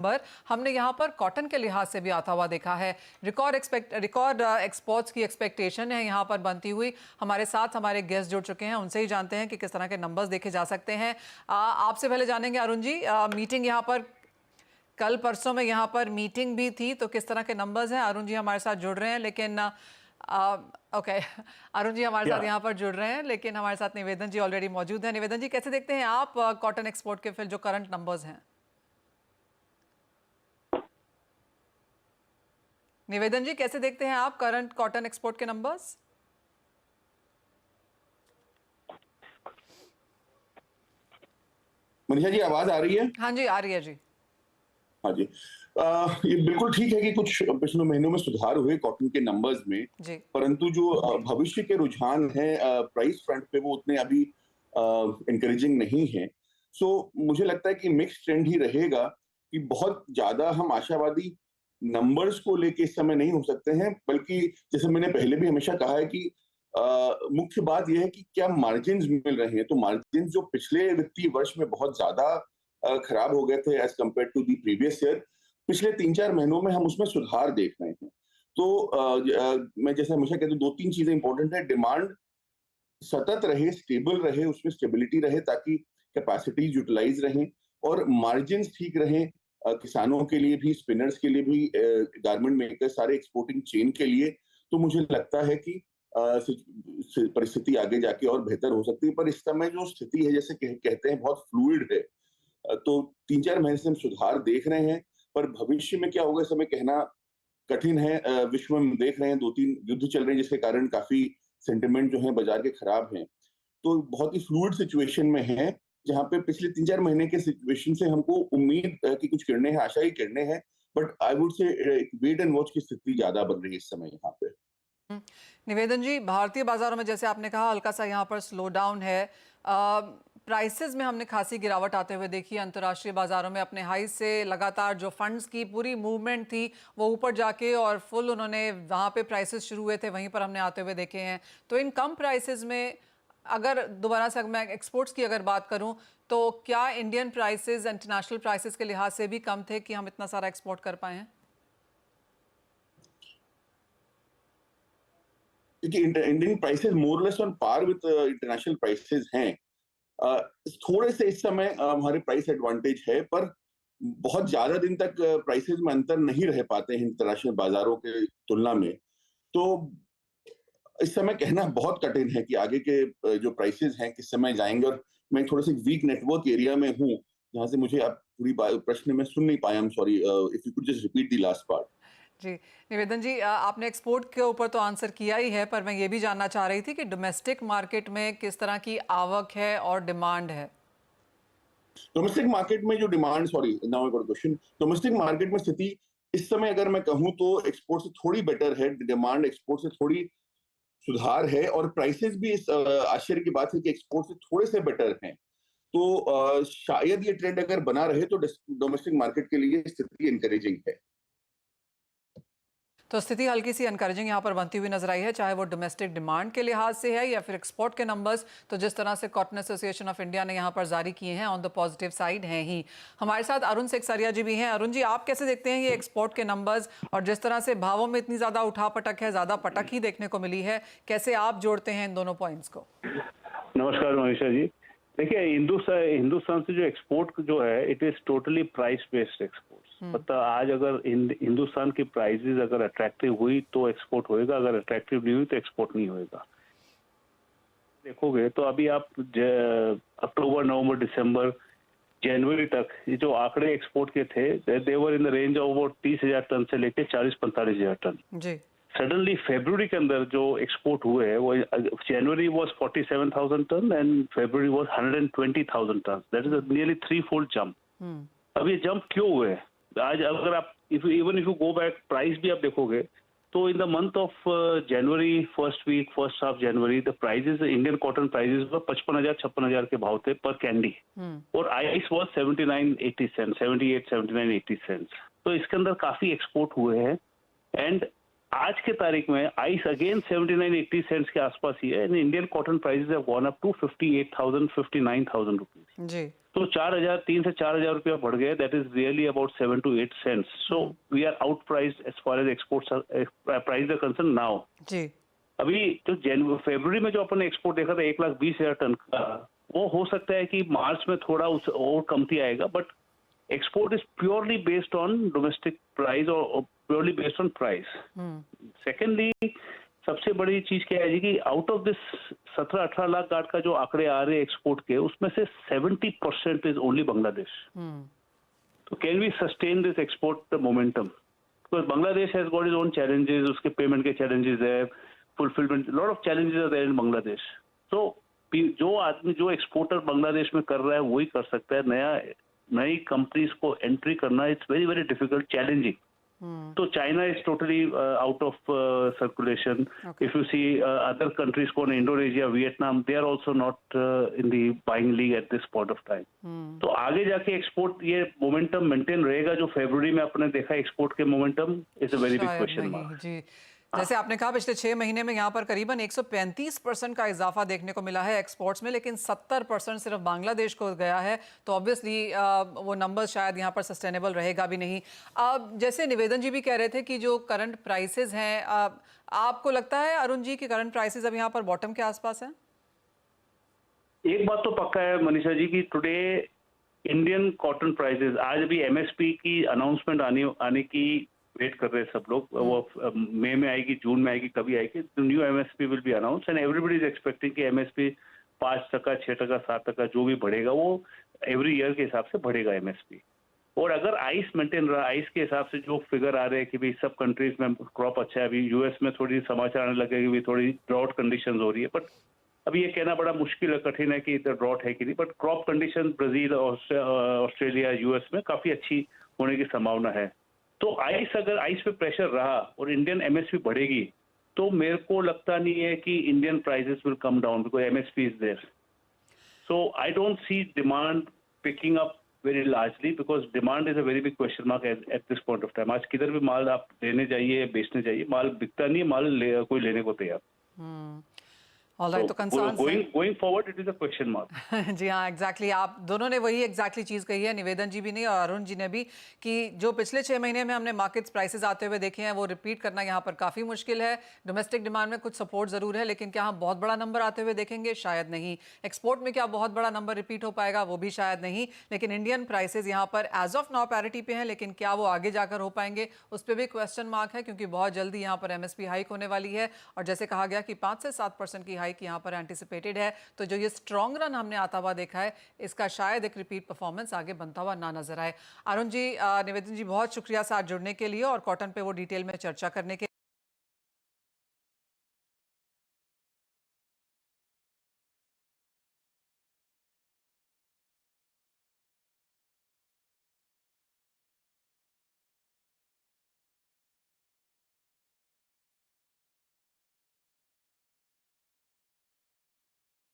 Number हमने यहाँ पर कॉटन के लिहाज से भी आता हुआ देखा है। रिकॉर्ड एक्सपोर्ट्स की एक्सपेक्टेशन है यहाँ पर बनती हुई। हमारे साथ हमारे गेस्ट जुड़ चुके हैं, उनसे ही जानते हैं कि किस तरह के नंबर्स देखे जा सकते हैं। आपसे पहले जानेंगे अरुण जी, मीटिंग यहाँ पर कल परसों में यहाँ पर मीटिंग भी थी, तो किस तरह के नंबर्स हैं? अरुण जी हमारे साथ जुड़ रहे हैं, लेकिन ओके अरुण जी हमारे साथ यहाँ पर जुड़ रहे हैं, लेकिन हमारे साथ निवेदन जी ऑलरेडी मौजूद हैं। निवेदन जी, कैसे देखते हैं आप कॉटन एक्सपोर्ट के फिर जो करंट नंबर्स हैं? निवेदन जी, कैसे देखते हैं आप करंट कॉटन एक्सपोर्ट के नंबर्स? मनीषा जी, आवाज आ रही है? हाँ जी, आ रही है जी। हाँ जी। ये बिल्कुल ठीक है कि कुछ पिछले महीनों में सुधार हुए कॉटन के नंबर्स में, जी। परंतु जो भविष्य के रुझान है प्राइस फ्रंट पे, वो उतने अभी एनकरेजिंग नहीं है। सो मुझे लगता है कि मिक्स ट्रेंड ही रहेगा, कि बहुत ज्यादा हम आशावादी नंबर्स को लेके इस समय नहीं हो सकते हैं, बल्कि जैसे मैंने पहले भी हमेशा कहा है कि मुख्य बात यह है कि क्या मार्जिन मिल रहे हैं। तो मार्जिन जो पिछले वित्तीय वर्ष में बहुत ज्यादा खराब हो गए थे as compare to the previous year, पिछले 3-4 महीनों में हम उसमें सुधार देख रहे हैं। तो मैं जैसे हमेशा कहता हूँ, 2-3 चीजें इंपॉर्टेंट है। डिमांड सतत रहे, स्टेबल रहे, उसमें स्टेबिलिटी रहे, ताकि कैपेसिटीज यूटिलाइज रहें और मार्जिन्स ठीक रहें, किसानों के लिए भी, स्पिनर्स के लिए भी, गारमेंट मेकर, सारे एक्सपोर्टिंग चेन के लिए। तो मुझे लगता है कि परिस्थिति आगे जाके और बेहतर हो सकती है, पर इस समय जो स्थिति है, जैसे कहते हैं, बहुत फ्लूइड है। तो 3-4 महीने से हम सुधार देख रहे हैं, पर भविष्य में क्या होगा इस समय कहना कठिन है। विश्व में हम देख रहे हैं 2-3 युद्ध चल रहे हैं, जिसके कारण काफी सेंटिमेंट जो है बाजार के खराब हैं। तो बहुत ही फ्लूइड सिचुएशन में है, जहाँ पे पिछले 3-4 महीने के सिचुएशन से हमको उम्मीद की कुछ किरणें हैं, आशा की किरणें हैं, but I would say wait and watch की स्थिति ज्यादा बन रही है इस समय यहाँ पे। निवेदन जी, भारतीय बाजारों में जैसे आपने कहा हल्का सा यहाँ पर स्लो डाउन है, प्राइसेस में हमने खासी गिरावट आते हुए देखी। अंतर्राष्ट्रीय बाजारों में अपने हाई से लगातार जो फंड्स की पूरी मूवमेंट थी वो ऊपर जाके और फुल उन्होंने वहाँ पे प्राइसेस शुरू हुए थे, वहीं पर हमने आते हुए देखे हैं। तो इन कम प्राइसेस में अगर दोबारा से मैं एक्सपोर्ट्स की अगर बात करूं, तो क्या इंडियन प्राइसेस इंटरनेशनल प्राइसेस के लिहाज से भी कम थे कि हम इतना सारा एक्सपोर्ट कर पाए हैं? क्योंकि Indian prices more less on par with international prices हैं। थोड़े से इस समय हमारे प्राइस एडवांटेज है, पर बहुत ज्यादा दिन तक प्राइसेस में अंतर नहीं रह पाते हैं इंटरनेशनल बाजारों के तुलना में। तो इस समय कहना बहुत कठिन है कि आगे के जो प्राइसेस हैं किस समय जाएंगे। और मैं थोड़े से वीक नेटवर्क एरिया में हूँ, जहां से मुझे आप पूरी प्रश्न में सुन नहीं पाया। I am sorry, if you could just repeat the last part. जी, निवेदन जी, आपने एक्सपोर्ट के ऊपर तो आंसर किया ही है, पर मैं ये भी जानना चाह रही थी कि डोमेस्टिक मार्केट में किस तरह की आवक है और डिमांड है? डोमेस्टिक मार्केट में जो demand, sorry now I got question. Domestic market में स्थिति इस समय अगर मैं कहूँ तो एक्सपोर्ट से थोड़ी बेटर है, डिमांड एक्सपोर्ट से थोड़ी सुधार है, और प्राइसेस भी इस आश्चर्य की बात है कि एक्सपोर्ट से थोड़े से बेटर हैं। तो शायद ये ट्रेंड अगर बना रहे तो डोमेस्टिक मार्केट के लिए स्थिति एनकरेजिंग है। तो स्थिति हल्की सी एनकरेजिंग यहाँ पर बनती हुई नजर आई है, चाहे वो डोमेस्टिक डिमांड के लिहाज से है या फिर एक्सपोर्ट के नंबर्स। तो जिस तरह से कॉटन एसोसिएशन ऑफ इंडिया ने यहाँ पर जारी किए हैं, ऑन द पॉजिटिव साइड हैं ही। हमारे साथ अरुण सेकसरिया जी भी हैं। अरुण जी, आप कैसे देखते हैं ये एक्सपोर्ट के नंबर्स, और जिस तरह से भावों में इतनी ज्यादा उठापटक है, ज्यादा पटक ही देखने को मिली है, कैसे आप जोड़ते हैं इन दोनों पॉइंट्स को? नमस्कार मनीषा जी। देखिए, हिंदुस्तान से जो एक्सपोर्ट जो है, it is totally price based exports. मतलब आज अगर हिंदुस्तान की प्राइसेस अगर अट्रैक्टिव हुई तो एक्सपोर्ट होएगा, अगर अट्रैक्टिव नहीं हुई तो एक्सपोर्ट नहीं होएगा। देखोगे तो अभी आप अक्टूबर, नवंबर, दिसंबर, जनवरी तक ये जो आंकड़े एक्सपोर्ट के थे, they were in the range of about 30,000 tonne से लेके 40-45,000 टन। जी। सडनली फरवरी के अंदर जो एक्सपोर्ट हुए हैं, वो January was 47,000 tonne and February was 120,000 tonne. That is a nearly 3-fold jump. अब ये जंप क्यों हुए? आज अगर आप even if you go back, price भी आप देखोगे तो in the month of January, first half January, the prices, Indian cotton prices 55,000-56,000 के भाव थे पर कैंडी, और आइस वाज 79-80 सेंट, 78-79-80 सेंट। तो इसके अंदर काफी एक्सपोर्ट हुए हैं, एंड आज के तारीख में आइस अगेन 79-80 सेंट्स के आसपास ही है, and Indian cotton prices have gone up to 58,000-59,000 rupees. जी। तो 3 से 4,000 रुपया बढ़ गए. That is really about 7 to 8 cents. So we are out priced as far as exports price are concern now. जी. अभी जो फरवरी में जो अपन ने एक्सपोर्ट देखा था 1,20,000 टन का, वो हो सकता है कि मार्च में थोड़ा उस और कमती आएगा. But export is purely based on domestic price और purely based on price. Secondly सबसे बड़ी चीज क्या है जी कि आउट ऑफ दिस 17-18 लाख गार्ड का जो आंकड़े आ रहे हैं एक्सपोर्ट के, उसमें से 70% इज ओनली बांग्लादेश. तो can we sustain this export momentum? Because Bangladesh has got is own challenges, उसके पेमेंट के चैलेंजेस है, fulfilment, lot of challenges are there in Bangladesh. तो जो आदमी जो एक्सपोर्टर बांग्लादेश में कर रहा है वही कर सकता है. नई कंपनीज को एंट्री करना it's very very difficult, challenging. तो China is totally out of circulation. If you see other countries को, Indonesia, Vietnam, they are also not in the buying league at this point of time. तो आगे जाके export ये momentum maintain रहेगा जो फरवरी में आपने देखा एक्सपोर्ट के momentum, is a very big question mark. जी, जैसे आपने कहा पिछले 6 महीने में यहाँ पर करीबन 135% का इजाफा देखने को मिला है एक्सपोर्ट्स में, लेकिन 70% सिर्फ बांग्लादेश को गया है. तो ऑब्वियसली वो नंबर शायद यहाँ पर सस्टेनेबल रहेगा भी नहीं. जैसे निवेदन जी भी कह रहे थे कि जो करंट प्राइसेस हैं, आपको लगता है अरुण जी कि करंट प्राइसेस अब यहाँ पर बॉटम के आसपास हैं? एक बात तो पक्का है मनीषा जी कि टुडे इंडियन कॉटन प्राइसेस, आज अभी एमएसपी की अनाउंसमेंट आने की वेट कर रहे हैं सब लोग. वो मई में आएगी, जून में आएगी, कभी आएगी. New MSP will be announce and everybody is expecting कि एमएसपी 5%, 6%, 7% जो भी बढ़ेगा वो एवरी ईयर के हिसाब से बढ़ेगा एमएसपी. और अगर आइस मेंटेन रहा, आइस के हिसाब से जो फिगर आ रहे हैं कि भाई सब कंट्रीज में क्रॉप अच्छा है. अभी यूएस में थोड़ी समाचार आने लगे कि थोड़ी ड्रॉट कंडीशन हो रही है. बट अभी ये कहना बड़ा मुश्किल है, कठिन है कि इधर ड्रॉट है कि नहीं. But crop condition Brazil, Australia, US में काफी अच्छी होने की संभावना है. तो अगर आइस पे प्रेशर रहा और इंडियन एमएसपी बढ़ेगी, तो मेरे को लगता नहीं है कि Indian prices will come down because MSP is there. So I don't see demand picking up very largely because demand is a very big question mark at this point of time. आज किधर भी माल आप लेने जाइए, बेचने जाइए, माल बिकता नहीं है, कोई लेने को तैयार. ऑलराइट, तो concern going forward it is a question mark. जी हाँ, एग्जैक्टली. आप दोनों ने वही एग्जैक्टली चीज़ कही है, निवेदन जी भी नहीं और अरुण जी ने भी, कि जो पिछले 6 महीने में हमने मार्केट्स प्राइसेस आते हुए देखे हैं वो रिपीट करना यहाँ पर काफ़ी मुश्किल है. डोमेस्टिक डिमांड में कुछ सपोर्ट ज़रूर है, लेकिन क्या हम बहुत बड़ा नंबर आते हुए देखेंगे? शायद नहीं. एक्सपोर्ट में क्या बहुत बड़ा नंबर रिपीट हो पाएगा? वो भी शायद नहीं. लेकिन इंडियन प्राइसेस यहाँ पर एज ऑफ नाउ पैरिटी पे हैं, लेकिन क्या वो आगे जाकर हो पाएंगे, उस पर भी क्वेश्चन मार्क है, क्योंकि बहुत जल्दी यहाँ पर एमएसपी हाइक होने वाली है. और जैसे कहा गया कि 5 से 7% की हाइक यहाँ पर एंटिसिपेटेड है. तो जो ये स्ट्रॉन्ग रन हमने आता हुआ देखा है, इसका शायद एक रिपीट परफॉर्मेंस आगे बनता हुआ ना नजर आए. अरुण जी, निवेदन जी, बहुत शुक्रिया साथ जुड़ने के लिए और कॉटन पे वो डिटेल में चर्चा करने के